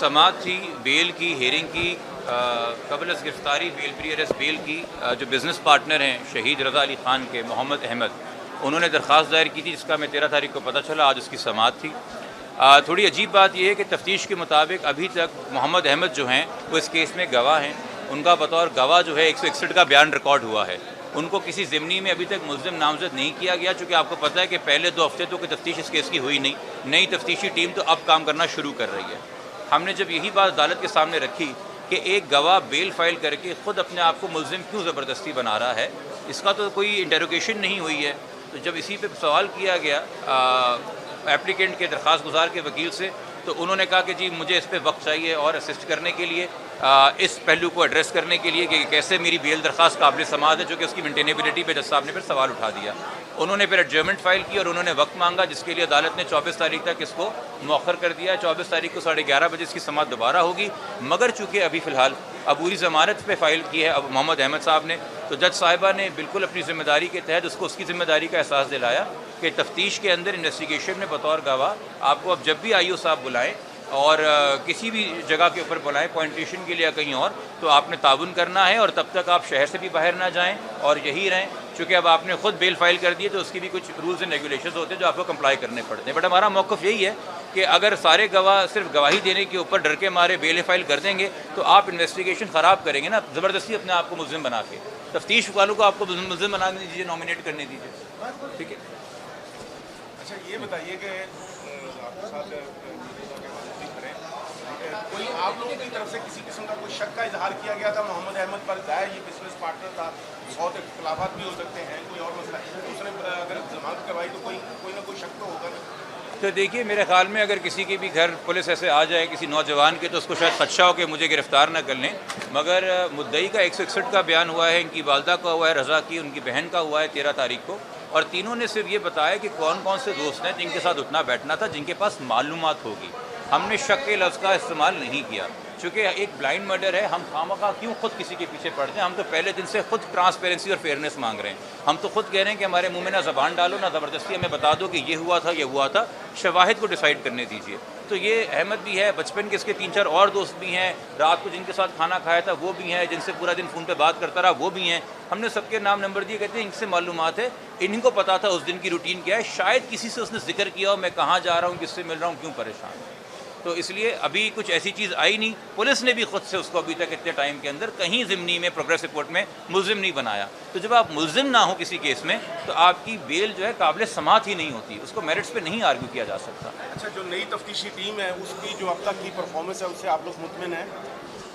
समाअत थी बेल की, हेयरिंग की, कबल गिरफ्तारी बेल प्री अरेस्ट बेल की। जो बिज़नेस पार्टनर हैं शहीद रज़ा अली ख़ान के, मोहम्मद अहमद, उन्होंने दरख्वास्त दायर की थी जिसका मैं 13 तारीख को पता चला। आज उसकी समाअत थी। थोड़ी अजीब बात यह है कि तफ्तीश के मुताबिक अभी तक मोहम्मद अहमद जो हैं वो इस केस में गवाह हैं। उनका बतौर गवाह जो है 161 का बयान रिकॉर्ड हुआ है। उनको किसी ज़िमनी में अभी तक मुल्ज़िम नामज़द नहीं किया गया, चूँकि आपको पता है कि पहले 2 हफ्ते तो कोई तफ्तीश इस केस की हुई नहीं। नई तफ्तीशी टीम तो अब काम करना शुरू कर रही है। हमने जब यही बात अदालत के सामने रखी कि एक गवाह बेल फाइल करके ख़ुद अपने आप को मुल्ज़िम क्यों ज़बरदस्ती बना रहा है, इसका तो कोई इंटेरोगेशन नहीं हुई है। तो जब इसी पे सवाल किया गया एप्लीकेंट के दरख्वास्त गुजार के वकील से, तो उन्होंने कहा कि जी मुझे इस पर वक्त चाहिए और असिस्ट करने के लिए, इस पहलू को एड्रेस करने के लिए कि कैसे मेरी बेल दरख्वास्त काबिल समाअत है, जो कि उसकी मेंटेनेबिलिटी पे जज साहब ने फिर सवाल उठा दिया। उन्होंने फिर एडजर्नमेंट फ़ाइल की और उन्होंने वक्त मांगा, जिसके लिए अदालत ने 24 तारीख तक इसको मौखर कर दिया। 24 तारीख को 11:30 बजे इसकी समाअत दोबारा होगी। मगर चूँकि अभी फ़िलहाल अबूरी ज़मानत पे फ़ाइल की है अब मोहम्मद अहमद साहब ने, तो जज साहिबा ने बिल्कुल अपनी ज़िम्मेदारी के तहत उसको उसकी ज़िम्मेदारी का एहसास दिलाया कि तफ्तीश के अंदर, इन्वेस्टिगेशन में बतौर गवाह आपको अब जब भी आईओ साहब बुलाएं और किसी भी जगह के ऊपर बुलाएं पॉइंटेशन के लिए या कहीं और, तो आपने ताउन करना है और तब तक आप शहर से भी बाहर ना जाएं और यही रहें। चूँकि अब आपने ख़ुद बेल फाइल कर दी है तो उसकी भी कुछ रूल्स एंड रेगुलेशंस होते हैं जो आपको कंप्लाई करने पड़ते हैं। बट हमारा मौक़िफ़ यही है कि अगर सारे गवाह सिर्फ गवाही देने के ऊपर डर के मारे बेल फाइल कर देंगे तो आप इन्वेस्टिगेशन ख़राब करेंगे ना, ज़बरदस्ती अपने आप को मुल्ज़िम बना के। तफ्तीश वालों को आपको मुल्ज़िम बना दीजिए, नॉमिनेट करने दीजिए। ठीक है। अच्छा ये बताइए कि आपके साथ कोई आप लोगों की तरफ से किसी किस्म का कोई शक का इजहार किया गया था मोहम्मद अहमद पर? जाहिर ये बिजनेस पार्टनर था, बहुत इख्तलाफात भी हो सकते हैं, कोई और मसला उसने अगर जमानत करवाई तो कोई ना कोई शक तो होगा ना। तो देखिए मेरे ख्याल में अगर किसी के भी घर पुलिस ऐसे आ जाए किसी नौजवान के, तो उसको शायद खदशा हो कि मुझे गिरफ़्तार ना कर लें। मगर मुद्दई का 161 का बयान हुआ है, इनकी वालदा का हुआ है, रज़ा की, उनकी बहन का हुआ है 13 तारीख को, और तीनों ने सिर्फ ये बताया कि कौन कौन से दोस्त हैं जिनके साथ उठना बैठना था, जिनके पास मालूमात होगी। हमने शक के लफ्ज़ का इस्तेमाल नहीं किया, चूँकि एक ब्लाइंड मर्डर है। हम खामखा क्यों खुद किसी के पीछे पड़ते हैं? हम तो पहले दिन से खुद ट्रांसपेरेंसी और फेयरनेस मांग रहे हैं। हम तो खुद कह रहे हैं कि हमारे मुंह में ना ज़बान डालो, ना ज़बरदस्ती हमें बता दो कि ये हुआ था, ये हुआ था। शवाहिद को डिसाइड करने दीजिए। तो ये अहमद भी है, बचपन के इसके 3-4 और दोस्त भी हैं, रात को जिनके साथ खाना खाया था वो भी हैं, जिनसे पूरा दिन फ़ोन पे बात करता रहा वो भी हैं। हमने सबके नाम नंबर दिए, कहते हैं इनसे मालूमात है, इनको पता था उस दिन की रूटीन क्या है। शायद किसी से उसने जिक्र किया हो, मैं कहाँ जा रहा हूँ, किससे मिल रहा हूँ, क्यों परेशान हूँ। तो इसलिए अभी कुछ ऐसी चीज़ आई नहीं। पुलिस ने भी खुद से उसको अभी तक इतने टाइम के अंदर कहीं ज़िमनी में प्रोग्रेस रिपोर्ट में मुल्ज़िम नहीं बनाया। तो जब आप मुल्ज़िम ना हो किसी केस में तो आपकी बेल जो है काबिल समाअत ही नहीं होती, उसको मेरिट्स पे नहीं आर्ग्यू किया जा सकता। अच्छा, जो नई तफ्तीशी टीम है उसकी जो अब तक की परफॉर्मेंस है उससे आप लोग मुतमिन हैं?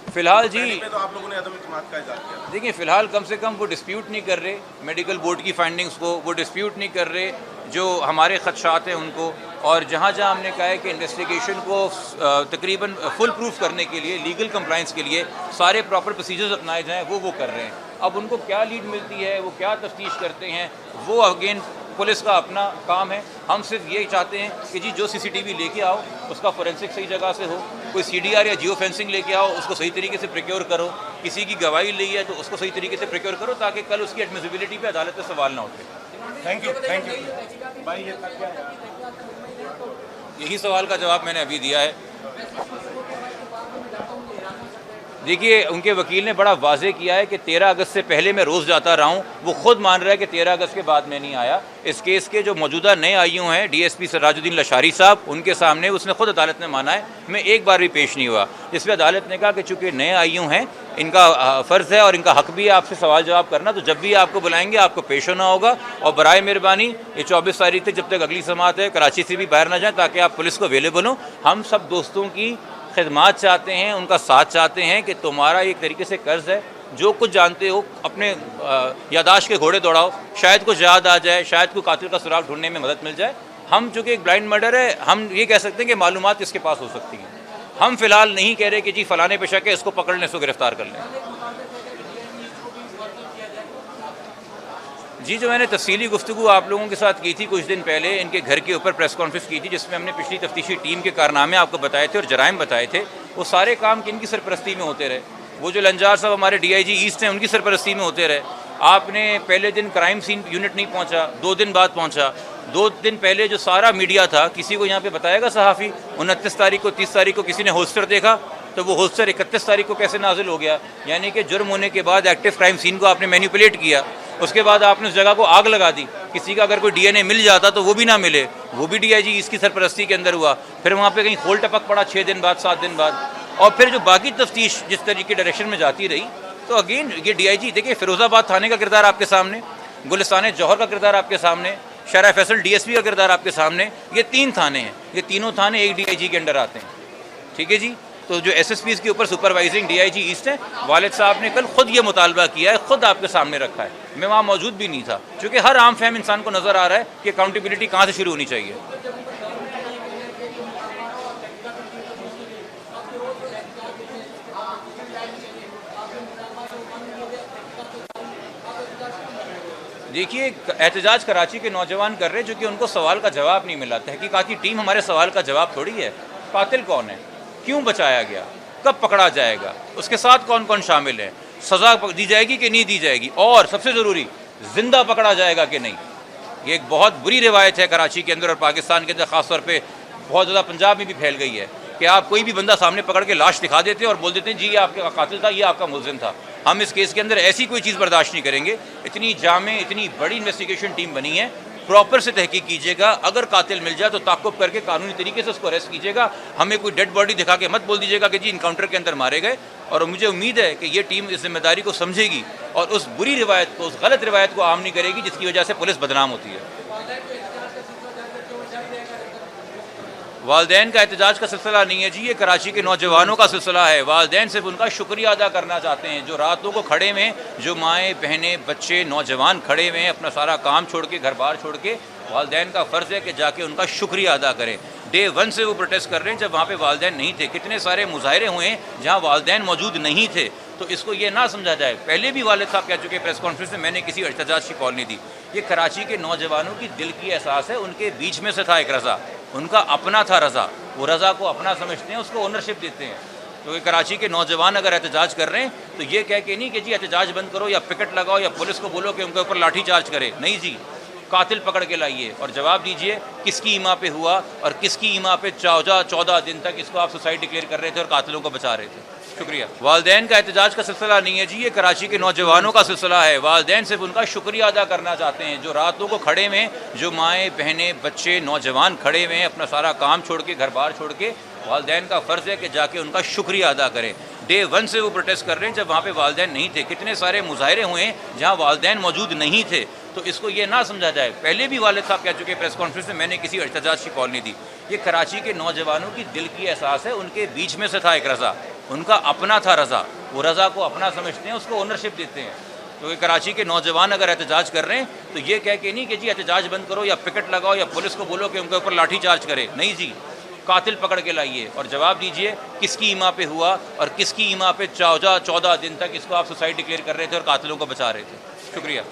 फ़िलहाल जी तो आप लोगों ने अदम इत्मीनान का इज़हार किया। देखिए फ़िलहाल कम से कम वो डिस्प्यूट नहीं कर रहे मेडिकल बोर्ड की फाइंडिंग्स को, वो डिस्प्यूट नहीं कर रहे जो हमारे खदशात हैं उनको, और जहाँ जहाँ हमने कहा है कि इन्वेस्टिगेशन को तकरीबन फुल प्रूफ करने के लिए, लीगल कंप्लाइंस के लिए सारे प्रॉपर प्रोसीजर्स अपनाए जाएँ, वो कर रहे हैं। अब उनको क्या लीड मिलती है, वो क्या तफ्तीश करते हैं, वो अगेन पुलिस का अपना काम है। हम सिर्फ ये चाहते हैं कि जी जो CCTV लेके आओ उसका फोरेंसिक सही जगह से हो, कोई CDR या जियो फेंसिंग लेके आओ उसको सही तरीके से प्रिक्योर करो, किसी की गवाही ली है तो उसको सही तरीके से प्रिक्योर करो, ताकि कल उसकी एडमिसिबिलिटी पे अदालत में सवाल ना उठे। थैंक यू भाई। ये तक क्या है? यही सवाल का जवाब मैंने अभी दिया है। देखिए उनके वकील ने बड़ा वाज़ेह किया है कि 13 अगस्त से पहले मैं रोज़ जाता रहा हूँ। वो ख़ुद मान रहा है कि 13 अगस्त के बाद मैं नहीं आया। इस केस के जो मौजूदा नए आईओ हैं DSP सराजुद्दीन लशारी साहब, उनके सामने उसने ख़ुद अदालत ने माना है मैं एक बार भी पेश नहीं हुआ, जिसमें अदालत ने कहा कि चूँकि नए आईओ हैं इनका फ़र्ज़ है और इनका हक़ भी है आपसे सवाल जवाब करना, तो जब भी आपको बुलाएंगे आपको पेश होना होगा। और बराए मेहरबानी ये 24 तारीख तक जब तक अगली समाअत है कराची से भी बाहर ना जाएँ, ताकि आप पुलिस को अवेलेबल हों। हम सब दोस्तों की खिदमत चाहते हैं, उनका साथ चाहते हैं कि तुम्हारा एक तरीके से कर्ज़ है, जो कुछ जानते हो अपने यादाश्त के घोड़े दौड़ाओ, शायद कुछ याद आ जाए, शायद कोई कातिल का सुराग ढूंढने में मदद मिल जाए। हम चूँकि एक ब्लाइंड मर्डर है, हम ये कह सकते हैं कि मालूमात इसके पास हो सकती हैं। हम फ़िलहाल नहीं कह रहे कि जी फ़लाने पे शक है इसको पकड़ लें, इसको गिरफ़्तार कर लें। जी जो मैंने तफसीली गुफ्तगू आप लोगों के साथ की थी कुछ दिन पहले, इनके घर के ऊपर प्रेस कॉन्फ्रेंस की थी, जिसमें हमने पिछली तफ्तीशी टीम के कारनामे आपको बताए थे और जराइम बताए थे। वो सारे काम किन की सरपरस्ती में होते रहे? वो जो लंजार साहब हमारे DIG ईस्ट हैं उनकी सरपरस्ती में होते रहे। आपने पहले दिन क्राइम सीन यूनिट नहीं पहुंचा, 2 दिन बाद पहुंचा। 2 दिन पहले जो सारा मीडिया था, किसी को यहाँ पे बताएगा सहाफ़ी 29 तारीख को 30 तारीख को किसी ने होस्टर देखा, तो वो होस्टर 31 तारीख को कैसे नाजिल हो गया? यानी कि जुर्म होने के बाद एक्टिव क्राइम सीन को आपने मैनिपुलेट किया, उसके बाद आपने उस जगह को आग लगा दी। किसी का अगर कोई डीएनए मिल जाता तो वो भी ना मिले, वो भी डीआईजी इसकी सरपरस्ती के अंदर हुआ। फिर वहाँ पे कहीं खोल टपक पड़ा 6 दिन बाद 7 दिन बाद, और फिर जो बाकी तफ्तीश जिस तरीके डायरेक्शन में जाती रही, तो अगेन ये डीआईजी देखिए, फिरोज़ाबाद थाने का किरदार आपके सामने, गुलिस्तान जौहर का किरदार आपके सामने, शहर फैसल डीएसपी का किरदार आपके सामने। ये 3 थाने हैं, ये तीनों थाने एक डीआईजी के अंडर आते हैं, ठीक है जी। तो जो एसएसपीज़ के ऊपर सुपरवाइजिंग डीआईजी ईस्ट है, वालिद साहब ने कल खुद ये मुतालबा किया है, खुद आपके सामने रखा है। मैं वहाँ मौजूद भी नहीं था, क्योंकि हर आम फहम इंसान को नज़र आ रहा है कि अकाउंटेबिलिटी कहाँ से शुरू होनी चाहिए। देखिए, एहतजाज कराची के नौजवान कर रहे हैं, जो कि उनको सवाल का जवाब नहीं मिला। तहकीकाती टीम हमारे सवाल का जवाब थोड़ी है। कातिल कौन है, क्यों बचाया गया, कब पकड़ा जाएगा, उसके साथ कौन कौन शामिल है, सज़ा दी जाएगी कि नहीं दी जाएगी, और सबसे ज़रूरी जिंदा पकड़ा जाएगा कि नहीं। ये एक बहुत बुरी रिवायत है कराची के अंदर और पाकिस्तान के अंदर, ख़ासतौर पे बहुत ज़्यादा पंजाब में भी फैल गई है कि आप कोई भी बंदा सामने पकड़ के लाश दिखा देते हैं और बोल देते हैं जी ये आपका कातिल था, ये आपका मुलजिम था। हम इस केस के अंदर ऐसी कोई चीज़ बर्दाश्त नहीं करेंगे। इतनी जामे, इतनी बड़ी इन्वेस्टिगेशन टीम बनी है, प्रॉपर से तहकीक कीजिएगा। अगर कातिल मिल जाए तो ताक़ुब करके कानूनी तरीके से उसको अरेस्ट कीजिएगा। हमें कोई डेड बॉडी दिखा के मत बोल दीजिएगा कि जी इनकाउंटर के अंदर मारे गए। और मुझे उम्मीद है कि ये टीम इस जिम्मेदारी को समझेगी और उस बुरी रिवायत को, उस गलत रिवायत को आम नहीं करेगी जिसकी वजह से पुलिस बदनाम होती है। वालदैन का एहतजाज का सिलसिला नहीं है जी, ये कराची के नौजवानों का सिलसिला है। वालदैन सिर्फ उनका शुक्रिया अदा करना चाहते हैं, जो रातों को खड़े में, जो माएँ बहनें बच्चे नौजवान खड़े हुए हैं अपना सारा काम छोड़ के, घर बार छोड़ के। वालदैन का फ़र्ज़ है कि जाके उनका शुक्रिया अदा करें। डे 1 से वो प्रोटेस्ट कर रहे हैं जब वहाँ पे वालदैन नहीं थे। कितने सारे मुजाहरे हुए हैं जहाँ वालदैन मौजूद नहीं थे। तो इसको ये ना समझा जाए, पहले भी वालिद साहब कह चुके प्रेस कॉन्फ्रेंस में, मैंने किसी एहतजाज की कॉल नहीं दी। ये कराची के नौजवानों की दिल की एहसास है, उनके बीच में से था एक रज़ा, उनका अपना था रज़ा, वो रज़ा को अपना समझते हैं, उसको ओनरशिप देते हैं। तो ये कराची के नौजवान अगर एहतजाज कर रहे हैं तो ये कह के नहीं कि जी एहतजाज बंद करो या पिकेट लगाओ या पुलिस को बोलो कि उनके ऊपर लाठी चार्ज करे। नहीं जी, कातिल पकड़ के लाइए और जवाब दीजिए किसकी ईमा पे हुआ और किसकी ईमा पे 14 दिन तक इसको आप सुसाइड डिक्लेयर कर रहे थे और कातिलों को बचा रहे थे। शुक्रिया। वालदैन का एहतजाज का सिलसिला नहीं है जी, ये कराची के नौजवानों का सिलसिला है। वालदैन सिर्फ उनका शुक्रिया अदा करना चाहते हैं, जो रातों को खड़े में, जो माएँ बहनें बच्चे नौजवान खड़े हुए हैं अपना सारा काम छोड़ के, घर बार छोड़ के। वालदैन का फ़र्ज़ है कि जाके उनका शुक्रिया अदा करें। डे 1 से वो प्रोटेस्ट कर रहे हैं जब वहाँ पे वालदैन नहीं थे। कितने सारे मुजाहरे हुए हैं जहाँ वालदैन मौजूद नहीं थे। तो इसको ये ना समझा जाए, पहले भी वालिद साहब कह चुके प्रेस कॉन्फ्रेंस में, मैंने किसी एहतजाज की कॉल नहीं दी। ये कराची के नौजवानों की दिल की एहसास है, उनके बीच में से था एक रज़ा, उनका अपना था रज़ा, वो रज़ा को अपना समझते हैं, उसको ओनरशिप देते हैं। तो ये कराची के नौजवान अगर एहतजाज कर रहे हैं तो ये कह के नहीं कि जी एहतजाज बंद करो या पिकेट लगाओ या पुलिस को बोलो कि उनके ऊपर लाठी चार्ज करे। नहीं जी, कातिल पकड़ के लाइए और जवाब दीजिए किसकी ईमा पे हुआ और किसकी ईमा पे 14 दिन तक इसको आप सुसाइड डिक्लेयर कर रहे थे और कातिलों को बचा रहे थे। शुक्रिया।